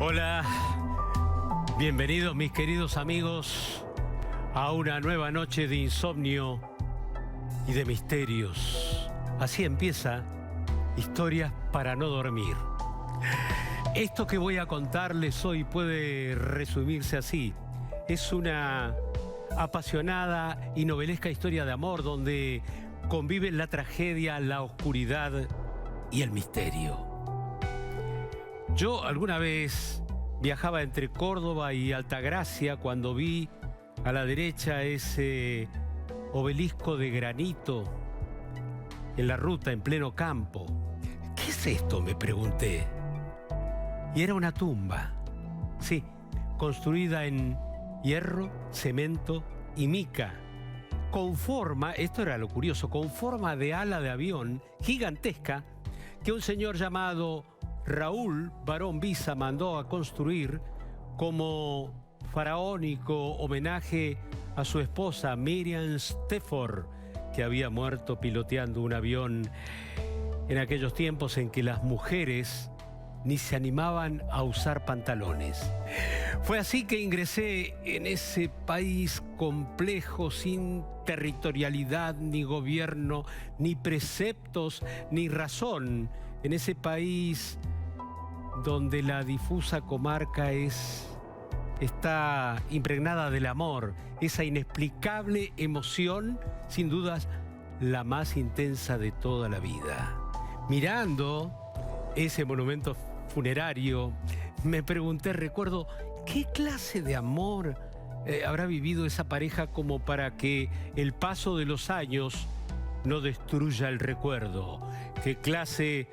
Hola, bienvenidos mis queridos amigos a una nueva noche de insomnio y de misterios. Así empieza Historias para no dormir. Esto que voy a contarles hoy puede resumirse así. Es una apasionada y novelesca historia de amor donde conviven la tragedia, la oscuridad y el misterio. Yo alguna vez viajaba entre Córdoba y Altagracia cuando vi a la derecha ese obelisco de granito en la ruta, en pleno campo. ¿Qué es esto?, me pregunté. Y era una tumba, sí, construida en hierro, cemento y mica, con forma, esto era lo curioso, con forma de ala de avión gigantesca que un señor llamado Raúl Barón Visa mandó a construir como faraónico homenaje a su esposa Miriam Stafford, que había muerto piloteando un avión en aquellos tiempos en que las mujeres ni se animaban a usar pantalones. Fue así que ingresé en ese país complejo, sin territorialidad, ni gobierno, ni preceptos, ni razón. En ese país donde la difusa comarca está impregnada del amor, esa inexplicable emoción, sin dudas, la más intensa de toda la vida. Mirando ese monumento funerario, me pregunté, recuerdo, ¿qué clase de amor habrá vivido esa pareja como para que el paso de los años no destruya el recuerdo? ¿Qué clase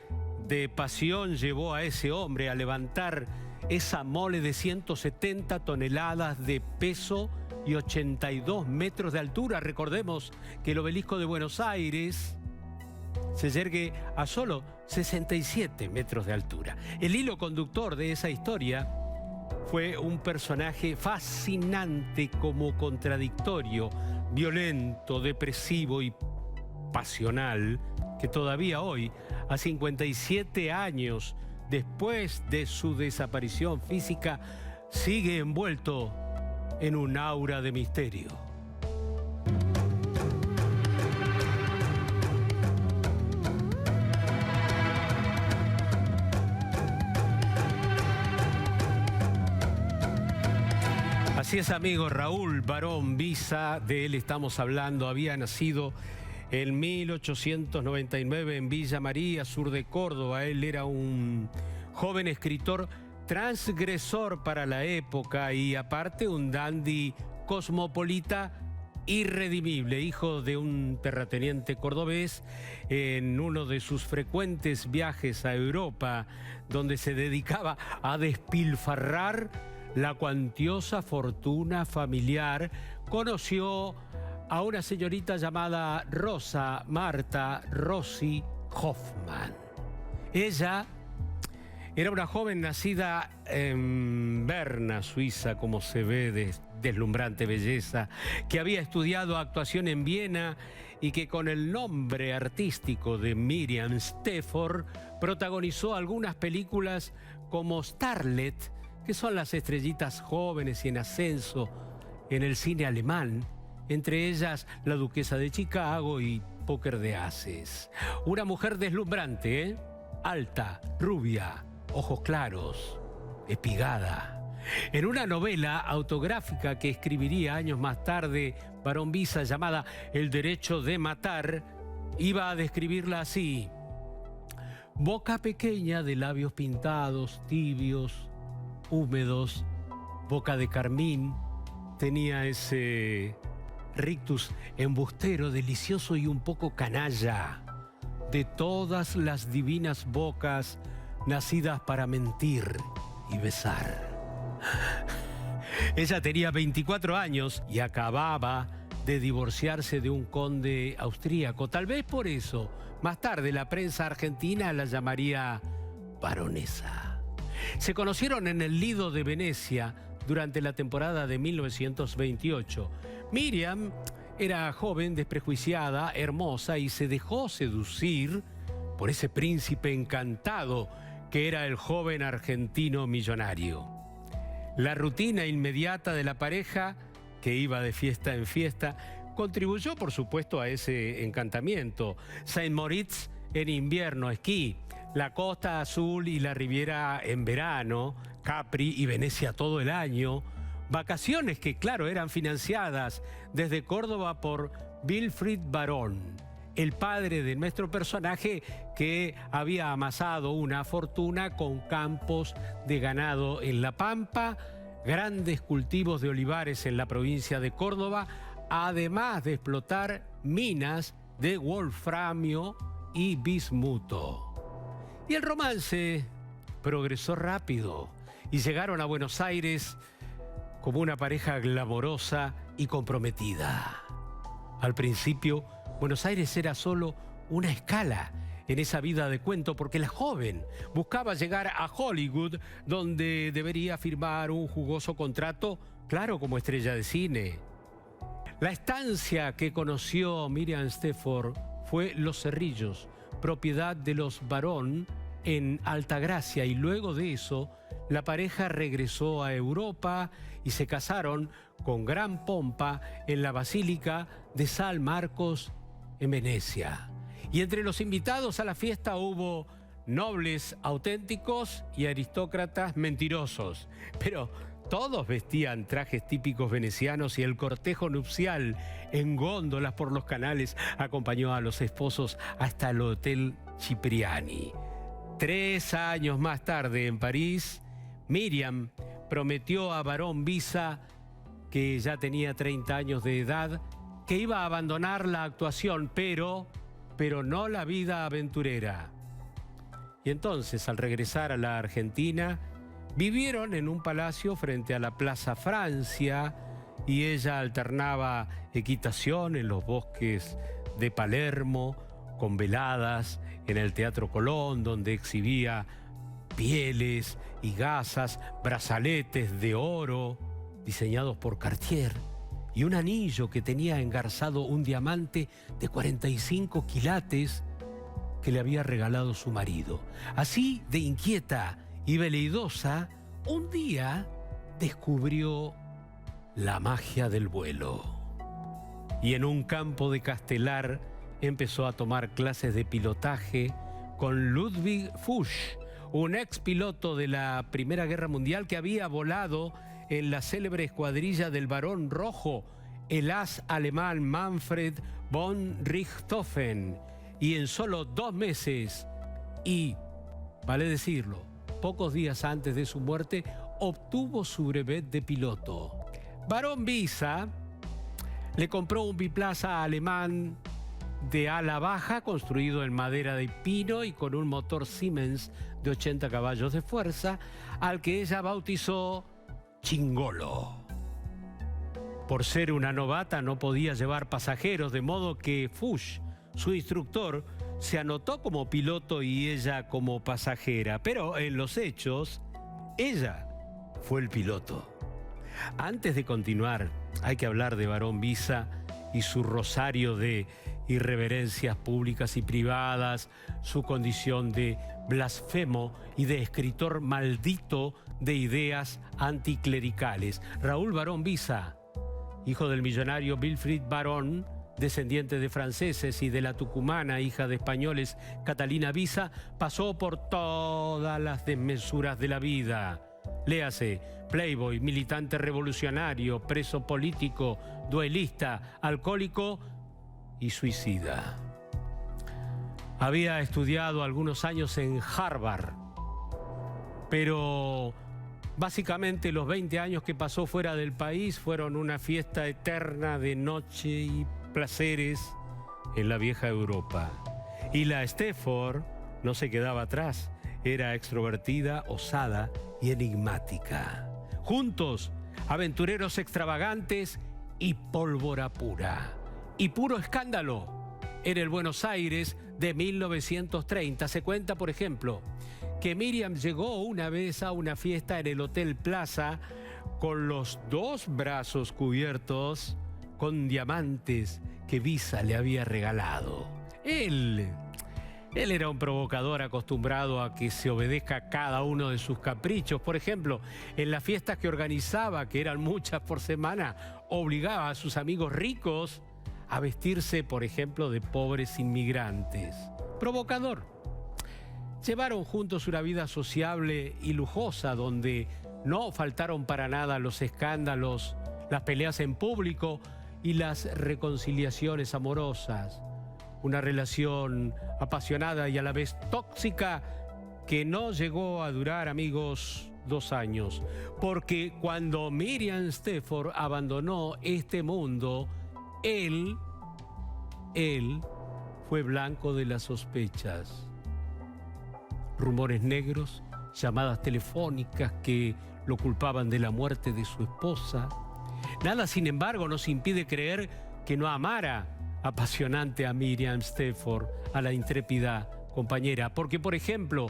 de pasión llevó a ese hombre a levantar esa mole de 170 toneladas de peso y 82 metros de altura? Recordemos que el obelisco de Buenos Aires se yergue a solo 67 metros de altura. El hilo conductor de esa historia fue un personaje fascinante como contradictorio, violento, depresivo y pasional, que todavía hoy, a 57 años después de su desaparición física, sigue envuelto en un aura de misterio. Así es, amigo, Raúl Barón Visa, de él estamos hablando, había nacido en 1899 en Villa María, sur de Córdoba. Él era un joven escritor transgresor para la época y aparte un dandy cosmopolita irredimible, hijo de un terrateniente cordobés. En uno de sus frecuentes viajes a Europa, donde se dedicaba a despilfarrar la cuantiosa fortuna familiar, conoció a una señorita llamada Rosa Marta Rossi Hoffman. Ella era una joven nacida en Berna, Suiza, como se ve, de deslumbrante belleza, que había estudiado actuación en Viena y que con el nombre artístico de Miriam Stafford protagonizó algunas películas como Starlet, que son las estrellitas jóvenes y en ascenso en el cine alemán, entre ellas La Duquesa de Chicago y Póker de Ases. Una mujer deslumbrante, alta, rubia, ojos claros, espigada. En una novela autográfica que escribiría años más tarde Barón Visa, llamada El derecho de matar, iba a describirla así: boca pequeña de labios pintados, tibios, húmedos, boca de carmín, tenía ese rictus embustero, delicioso y un poco canalla. De todas las divinas bocas nacidas para mentir y besar. Ella tenía 24 años y acababa de divorciarse de un conde austríaco. Tal vez por eso, más tarde la prensa argentina la llamaría baronesa. Se conocieron en el Lido de Venecia durante la temporada de 1928. Miriam era joven, desprejuiciada, hermosa y se dejó seducir por ese príncipe encantado que era el joven argentino millonario. La rutina inmediata de la pareja, que iba de fiesta en fiesta, contribuyó, por supuesto, a ese encantamiento. Saint Moritz en invierno, esquí, la Costa Azul y la Riviera en verano, Capri y Venecia todo el año. Vacaciones que, claro, eran financiadas desde Córdoba por Wilfried Barón, el padre de nuestro personaje, que había amasado una fortuna con campos de ganado en La Pampa, grandes cultivos de olivares en la provincia de Córdoba, además de explotar minas de wolframio y bismuto. Y el romance progresó rápido y llegaron a Buenos Aires como una pareja glamorosa y comprometida. Al principio, Buenos Aires era solo una escala en esa vida de cuento, porque la joven buscaba llegar a Hollywood, donde debería firmar un jugoso contrato, claro, como estrella de cine. La estancia que conoció Miriam Stafford fue Los Cerrillos, propiedad de los Barón en Altagracia, y luego de eso la pareja regresó a Europa y se casaron con gran pompa en la Basílica de San Marcos en Venecia. Y entre los invitados a la fiesta hubo nobles auténticos y aristócratas mentirosos, pero todos vestían trajes típicos venecianos y el cortejo nupcial en góndolas por los canales acompañó a los esposos hasta el Hotel Cipriani. 3 años más tarde, en París, Miriam prometió a Barón Visa, que ya tenía 30 años de edad, que iba a abandonar la actuación, pero no la vida aventurera. Y entonces, al regresar a la Argentina, vivieron en un palacio frente a la Plaza Francia y ella alternaba equitación en los bosques de Palermo con veladas en el Teatro Colón, donde exhibía pieles y gasas, brazaletes de oro diseñados por Cartier y un anillo que tenía engarzado un diamante de 45 quilates que le había regalado su marido. Así de inquieta y veleidosa, un día descubrió la magia del vuelo. Y en un campo de Castelar empezó a tomar clases de pilotaje con Ludwig Fuchs, un ex piloto de la Primera Guerra Mundial que había volado en la célebre escuadrilla del Barón Rojo, el as alemán Manfred von Richthofen. Y en solo 2 meses, y vale decirlo, pocos días antes de su muerte, obtuvo su brevet de piloto. Barón Visa le compró un biplaza alemán de ala baja, construido en madera de pino y con un motor Siemens de 80 caballos de fuerza, al que ella bautizó Chingolo. Por ser una novata no podía llevar pasajeros, de modo que Fuchs, su instructor, se anotó como piloto y ella como pasajera, pero en los hechos, ella fue el piloto. Antes de continuar, hay que hablar de Barón Visa y su rosario de irreverencias públicas y privadas, su condición de blasfemo y de escritor maldito de ideas anticlericales. Raúl Barón Visa, hijo del millonario Wilfried Barón, descendiente de franceses, y de la tucumana, hija de españoles, Catalina Visa, pasó por todas las desmesuras de la vida. Léase: playboy, militante revolucionario, preso político, duelista, alcohólico y suicida. Había estudiado algunos años en Harvard, pero básicamente los 20 años que pasó fuera del país fueron una fiesta eterna de noche y placeres en la vieja Europa. Y la Stafford no se quedaba atrás, era extrovertida, osada y enigmática. Juntos, aventureros extravagantes y pólvora pura. Y puro escándalo. En el Buenos Aires de 1930 se cuenta, por ejemplo, que Miriam llegó una vez a una fiesta en el Hotel Plaza con los 2 brazos cubiertos con diamantes que Visa le había regalado. Él, Él era un provocador acostumbrado a que se obedezca cada uno de sus caprichos. Por ejemplo, en las fiestas que organizaba, que eran muchas por semana, obligaba a sus amigos ricos a vestirse, por ejemplo, de pobres inmigrantes. Provocador. Llevaron juntos una vida sociable y lujosa, donde no faltaron para nada los escándalos, las peleas en público y las reconciliaciones amorosas. Una relación apasionada y a la vez tóxica que no llegó a durar, amigos, 2 años. Porque cuando Miriam Stafford abandonó este mundo, él fue blanco de las sospechas. Rumores negros, llamadas telefónicas que lo culpaban de la muerte de su esposa. Nada, sin embargo, nos impide creer que no amara apasionante a Miriam Stafford, a la intrépida compañera. Porque, por ejemplo,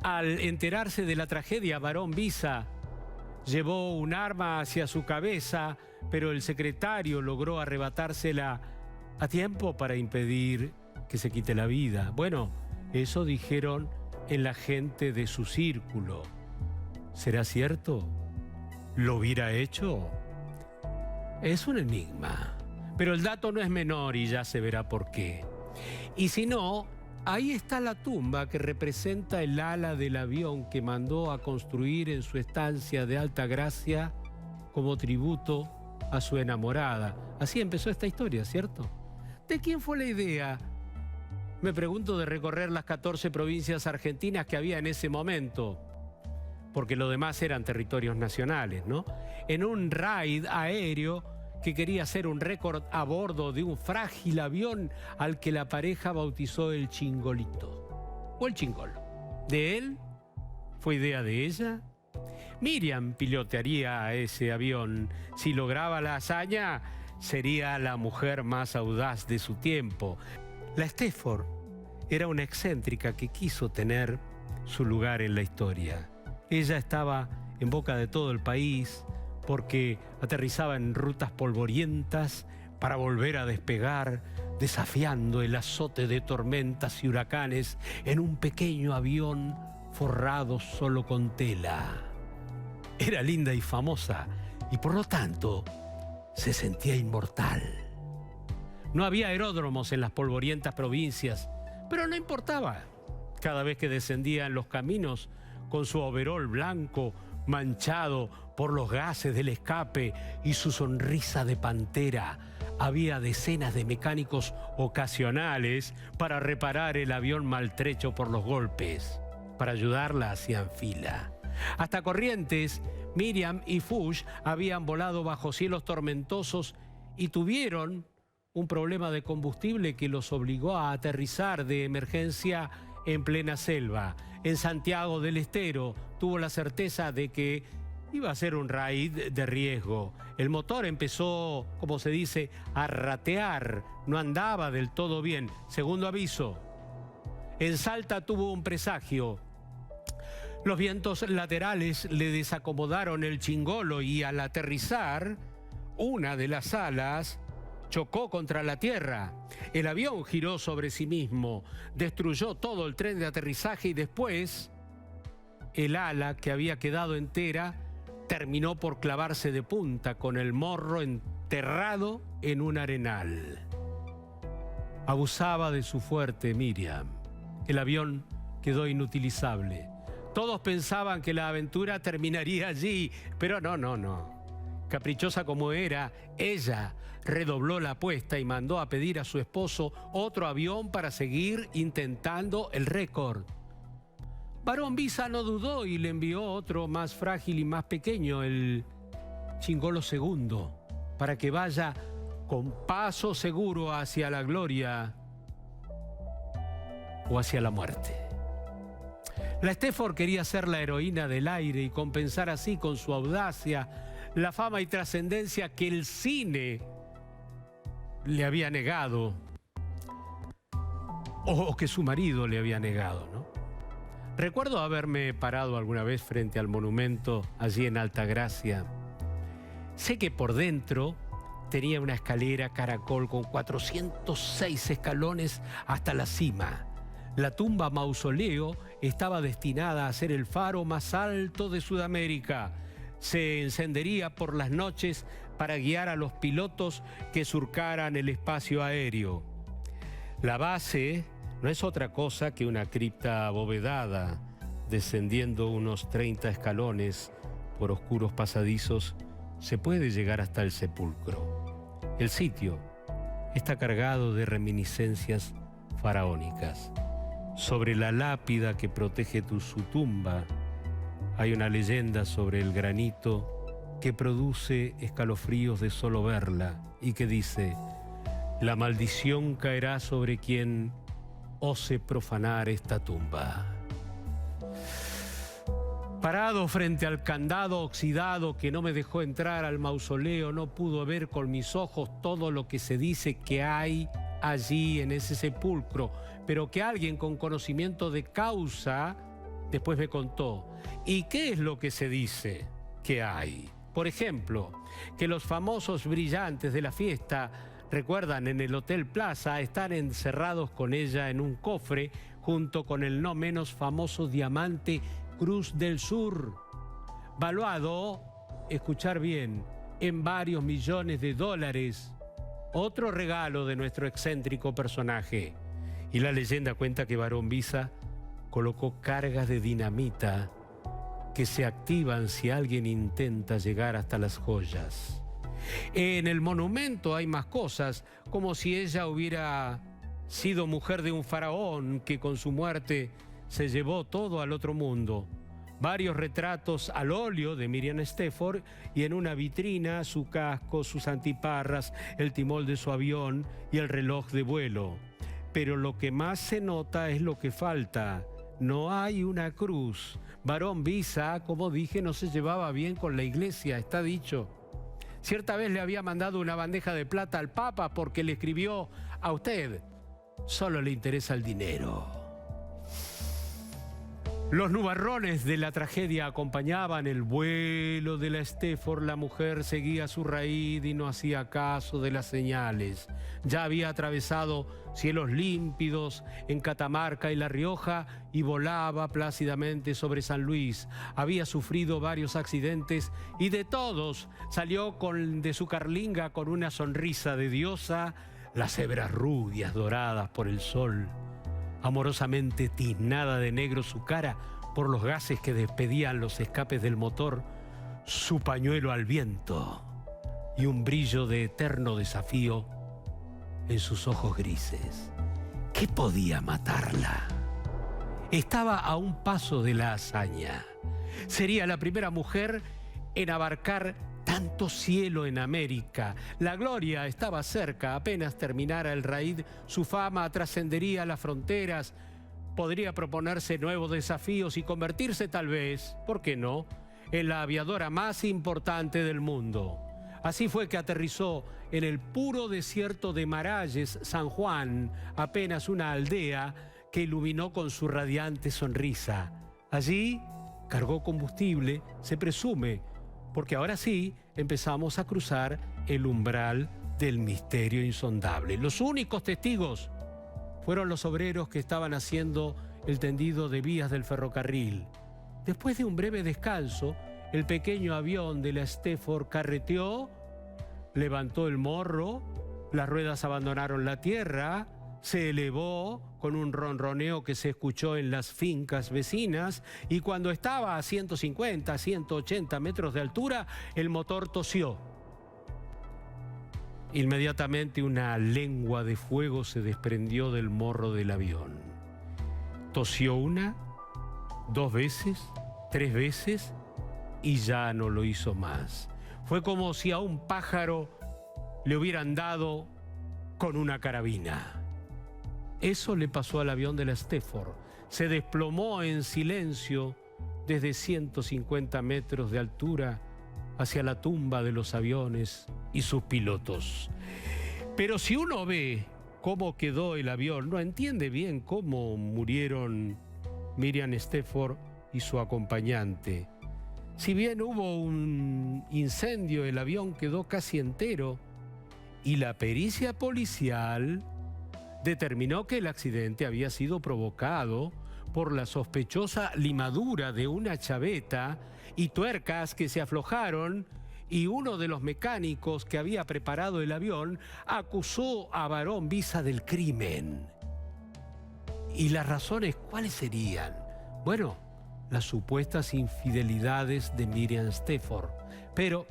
al enterarse de la tragedia, Barón Visa llevó un arma hacia su cabeza, pero el secretario logró arrebatársela a tiempo para impedir que se quite la vida. Bueno, eso dijeron en la gente de su círculo. ¿Será cierto? ¿Lo hubiera hecho? Es un enigma. Pero el dato no es menor y ya se verá por qué. Y si no, ahí está la tumba que representa el ala del avión que mandó a construir en su estancia de Altagracia como tributo a su enamorada. Así empezó esta historia, ¿cierto? ¿De quién fue la idea? Me pregunto, de recorrer las 14 provincias argentinas que había en ese momento, porque lo demás eran territorios nacionales, ¿no? En un raid aéreo que quería hacer un récord a bordo de un frágil avión al que la pareja bautizó el Chingolito, o el Chingolo. ¿De él? ¿Fue idea de ella? Miriam pilotearía ese avión. Si lograba la hazaña, sería la mujer más audaz de su tiempo. La Stafford era una excéntrica que quiso tener su lugar en la historia. Ella estaba en boca de todo el país porque aterrizaba en rutas polvorientas para volver a despegar, desafiando el azote de tormentas y huracanes en un pequeño avión forrado solo con tela. Era linda y famosa y por lo tanto se sentía inmortal. No había aeródromos en las polvorientas provincias, pero no importaba. Cada vez que descendía en los caminos con su overol blanco manchado por los gases del escape y su sonrisa de pantera, había decenas de mecánicos ocasionales para reparar el avión maltrecho por los golpes. Para ayudarla hacían fila. Hasta Corrientes, Miriam y Fuchs habían volado bajo cielos tormentosos y tuvieron un problema de combustible que los obligó a aterrizar de emergencia en plena selva. En Santiago del Estero tuvo la certeza de que iba a ser un raid de riesgo. El motor empezó, como se dice, a ratear. No andaba del todo bien. Segundo aviso. En Salta tuvo un presagio. Los vientos laterales le desacomodaron el Chingolo y al aterrizar, una de las alas chocó contra la tierra. El avión giró sobre sí mismo, destruyó todo el tren de aterrizaje y después el ala, que había quedado entera, terminó por clavarse de punta con el morro enterrado en un arenal. Abusaba de su fuerte Miriam. El avión quedó inutilizable. Todos pensaban que la aventura terminaría allí, pero no. Caprichosa como era, ella redobló la apuesta y mandó a pedir a su esposo otro avión para seguir intentando el récord. Barón Visa no dudó y le envió otro más frágil y más pequeño, el Chingolo II, para que vaya con paso seguro hacia la gloria o hacia la muerte. La Stafford quería ser la heroína del aire y compensar así con su audacia la fama y trascendencia que el cine le había negado, o que su marido le había negado, ¿no? Recuerdo haberme parado alguna vez frente al monumento allí en Altagracia. Sé que por dentro tenía una escalera caracol con 406 escalones hasta la cima. La tumba mausoleo estaba destinada a ser el faro más alto de Sudamérica. Se encendería por las noches para guiar a los pilotos que surcaran el espacio aéreo. La base no es otra cosa que una cripta abovedada. Descendiendo unos 30 escalones por oscuros pasadizos, se puede llegar hasta el sepulcro. El sitio está cargado de reminiscencias faraónicas. Sobre la lápida que protege su tumba hay una leyenda sobre el granito que produce escalofríos de solo verla y que dice: la maldición caerá sobre quien ose profanar esta tumba. Parado frente al candado oxidado que no me dejó entrar al mausoleo, no pude ver con mis ojos todo lo que se dice que hay allí en ese sepulcro, pero que alguien con conocimiento de causa después me contó. ¿Y qué es lo que se dice que hay? Por ejemplo, que los famosos brillantes de la fiesta, recuerdan, en el Hotel Plaza, están encerrados con ella en un cofre junto con el no menos famoso diamante Cruz del Sur, valuado, escuchar bien, en varios millones de dólares. Otro regalo de nuestro excéntrico personaje. Y la leyenda cuenta que Barón Visa colocó cargas de dinamita que se activan si alguien intenta llegar hasta las joyas. En el monumento hay más cosas, como si ella hubiera sido mujer de un faraón que con su muerte se llevó todo al otro mundo. Varios retratos al óleo de Miriam Stefford y en una vitrina su casco, sus antiparras, el timón de su avión y el reloj de vuelo. Pero lo que más se nota es lo que falta. No hay una cruz. Barón Visa, como dije, no se llevaba bien con la iglesia, está dicho. Cierta vez le había mandado una bandeja de plata al Papa porque le escribió: a usted solo le interesa el dinero. Los nubarrones de la tragedia acompañaban el vuelo de la Stefford. La mujer seguía su raíz y no hacía caso de las señales. Ya había atravesado cielos límpidos en Catamarca y La Rioja y volaba plácidamente sobre San Luis. Había sufrido varios accidentes y de todos salió de su carlinga con una sonrisa de diosa, las hebras rubias doradas por el sol. Amorosamente tiznada de negro su cara por los gases que despedían los escapes del motor, su pañuelo al viento y un brillo de eterno desafío en sus ojos grises. ¿Qué podía matarla? Estaba a un paso de la hazaña. Sería la primera mujer en abarcar tanto cielo en América. La gloria estaba cerca. Apenas terminara el raid, su fama trascendería las fronteras. Podría proponerse nuevos desafíos y convertirse tal vez, ¿por qué no?, en la aviadora más importante del mundo. Así fue que aterrizó en el puro desierto de Maralles, San Juan, apenas una aldea que iluminó con su radiante sonrisa. Allí cargó combustible, se presume, porque ahora sí empezamos a cruzar el umbral del misterio insondable. Los únicos testigos fueron los obreros que estaban haciendo el tendido de vías del ferrocarril. Después de un breve descanso, el pequeño avión de la Stefford carreteó, levantó el morro, las ruedas abandonaron la tierra, se elevó con un ronroneo que se escuchó en las fincas vecinas y cuando estaba a 150, 180 metros de altura, el motor tosió. Inmediatamente una lengua de fuego se desprendió del morro del avión. Tosió una, 2 veces, 3 veces y ya no lo hizo más. Fue como si a un pájaro le hubieran dado con una carabina. Eso le pasó al avión de la Stefford. Se desplomó en silencio desde 150 metros de altura hacia la tumba de los aviones y sus pilotos. Pero si uno ve cómo quedó el avión, no entiende bien cómo murieron Miriam Stefford y su acompañante. Si bien hubo un incendio, el avión quedó casi entero y la pericia policial determinó que el accidente había sido provocado por la sospechosa limadura de una chaveta y tuercas que se aflojaron, y uno de los mecánicos que había preparado el avión acusó a Barón Visa del crimen. ¿Y las razones cuáles serían? Bueno, las supuestas infidelidades de Miriam Stafford. Pero,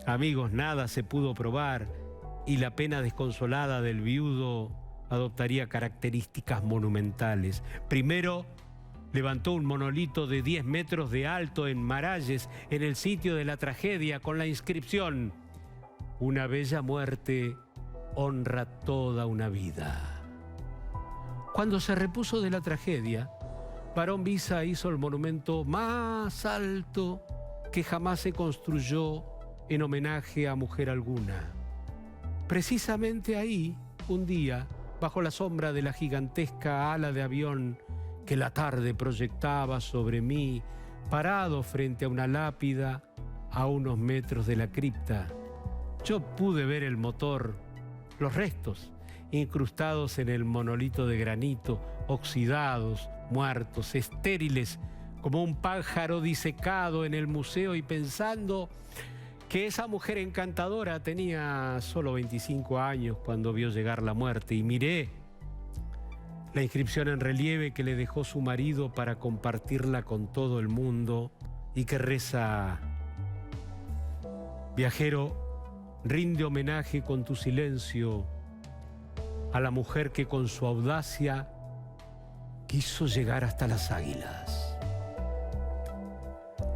amigos, nada se pudo probar y la pena desconsolada del viudo adoptaría características monumentales. Primero, levantó un monolito de 10 metros de alto en Maralles, en el sitio de la tragedia, con la inscripción: una bella muerte honra toda una vida. Cuando se repuso de la tragedia, Barón Visa hizo el monumento más alto que jamás se construyó en homenaje a mujer alguna. Precisamente ahí, un día, bajo la sombra de la gigantesca ala de avión que la tarde proyectaba sobre mí, parado frente a una lápida a unos metros de la cripta, yo pude ver el motor, los restos incrustados en el monolito de granito, oxidados, muertos, estériles, como un pájaro disecado en el museo, y pensando que esa mujer encantadora tenía solo 25 años cuando vio llegar la muerte, y miré la inscripción en relieve que le dejó su marido para compartirla con todo el mundo y que reza: viajero, rinde homenaje con tu silencio a la mujer que con su audacia quiso llegar hasta las águilas.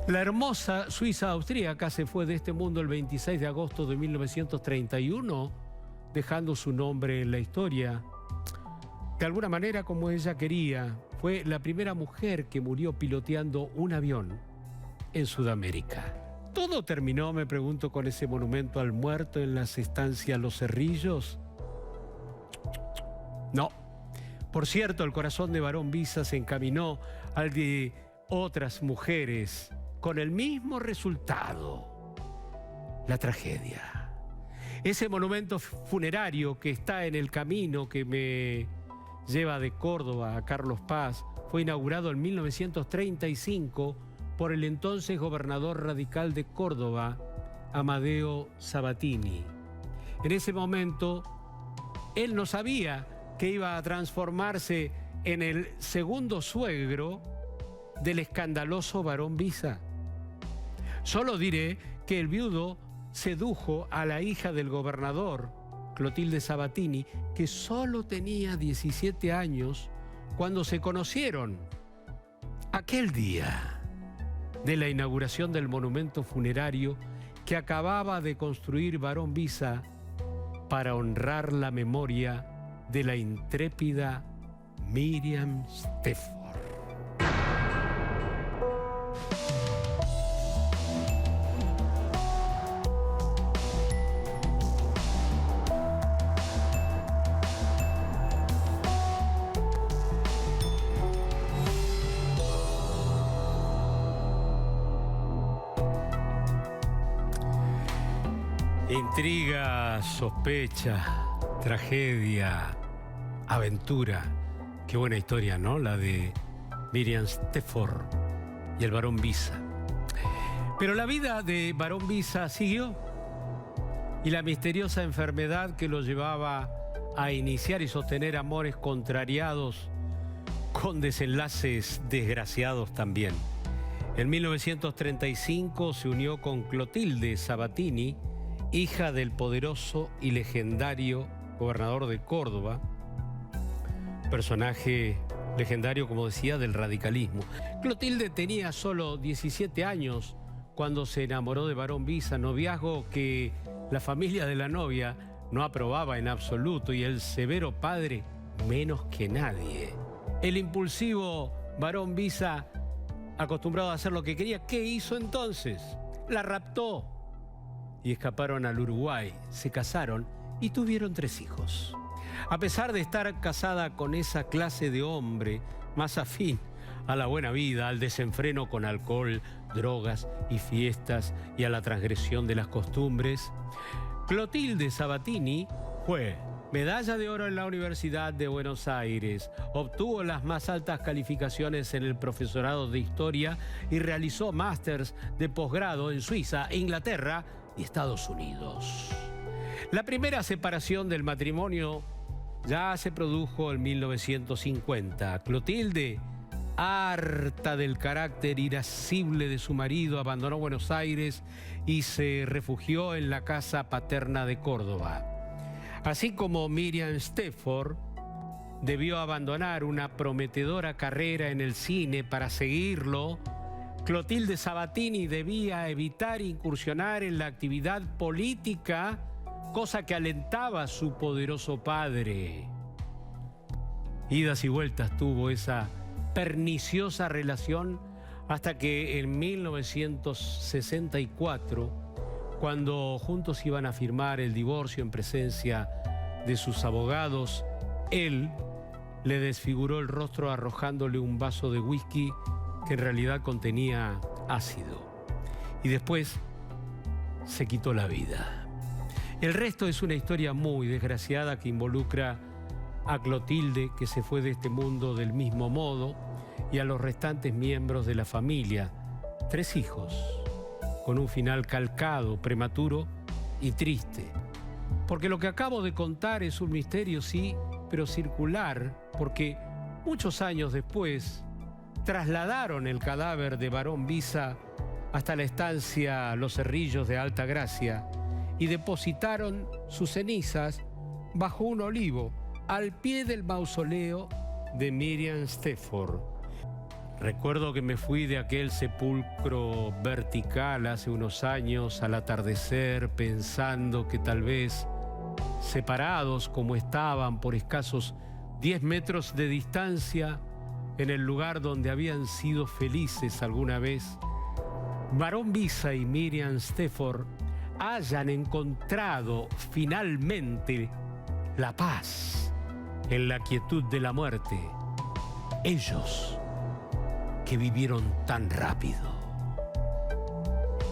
La hermosa Suiza austríaca se fue de este mundo el 26 de agosto de 1931, dejando su nombre en la historia. De alguna manera, como ella quería, fue la primera mujer que murió piloteando un avión en Sudamérica. ¿Todo terminó, me pregunto, con ese monumento al muerto en las estancias Los Cerrillos? No. Por cierto, el corazón de Barón Visa se encaminó al de otras mujeres con el mismo resultado: la tragedia. Ese monumento funerario que está en el camino que me lleva de Córdoba a Carlos Paz fue inaugurado en 1935 por el entonces gobernador radical de Córdoba, Amadeo Sabatini. En ese momento, él no sabía que iba a transformarse en el segundo suegro del escandaloso Barón Visa. Solo diré que el viudo sedujo a la hija del gobernador, Clotilde Sabatini, que solo tenía 17 años cuando se conocieron. Aquel día de la inauguración del monumento funerario que acababa de construir Barón Visa para honrar la memoria de la intrépida Miriam Stafford. Intriga, sospecha, tragedia, aventura. Qué buena historia, ¿no? La de Miriam Stafford y el Barón Visa. Pero la vida de Barón Visa siguió, y la misteriosa enfermedad que lo llevaba a iniciar y sostener amores contrariados con desenlaces desgraciados también. En 1935 se unió con Clotilde Sabatini, hija del poderoso y legendario gobernador de Córdoba, personaje legendario, como decía, del radicalismo. Clotilde tenía solo 17 años cuando se enamoró de Barón Visa, noviazgo que la familia de la novia no aprobaba en absoluto, y el severo padre menos que nadie. El impulsivo Barón Visa, acostumbrado a hacer lo que quería, ¿qué hizo entonces? La raptó y escaparon al Uruguay, se casaron y tuvieron 3 hijos. A pesar de estar casada con esa clase de hombre más afín a la buena vida, al desenfreno con alcohol, drogas y fiestas y a la transgresión de las costumbres, Clotilde Sabatini fue Medalla de oro en la Universidad de Buenos Aires. Obtuvo las más altas calificaciones en el profesorado de Historia y realizó másters de posgrado en Suiza, Inglaterra y Estados Unidos. La primera separación del matrimonio ya se produjo en 1950. Clotilde, harta del carácter irascible de su marido, abandonó Buenos Aires y se refugió en la casa paterna de Córdoba. Así como Miriam Stafford debió abandonar una prometedora carrera en el cine para seguirlo, Clotilde Sabatini debía evitar incursionar en la actividad política, cosa que alentaba a su poderoso padre. Idas y vueltas tuvo esa perniciosa relación hasta que en 1964, cuando juntos iban a firmar el divorcio en presencia de sus abogados, él le desfiguró el rostro arrojándole un vaso de whisky que en realidad contenía ácido. Y después se quitó la vida. El resto es una historia muy desgraciada que involucra a Clotilde, que se fue de este mundo del mismo modo, y a los restantes miembros de la familia. 3 hijos, con un final calcado, prematuro y triste. Porque lo que acabo de contar es un misterio, sí, pero circular, porque muchos años después trasladaron el cadáver de Barón Visa hasta la estancia Los Cerrillos de Alta Gracia y depositaron sus cenizas bajo un olivo al pie del mausoleo de Miriam Stafford. Recuerdo que me fui de aquel sepulcro vertical hace unos años al atardecer, pensando que tal vez, separados como estaban por escasos 10 metros de distancia, en el lugar donde habían sido felices alguna vez, Barón Visa y Miriam Stafford hayan encontrado finalmente la paz en la quietud de la muerte. Ellos que vivieron tan rápido.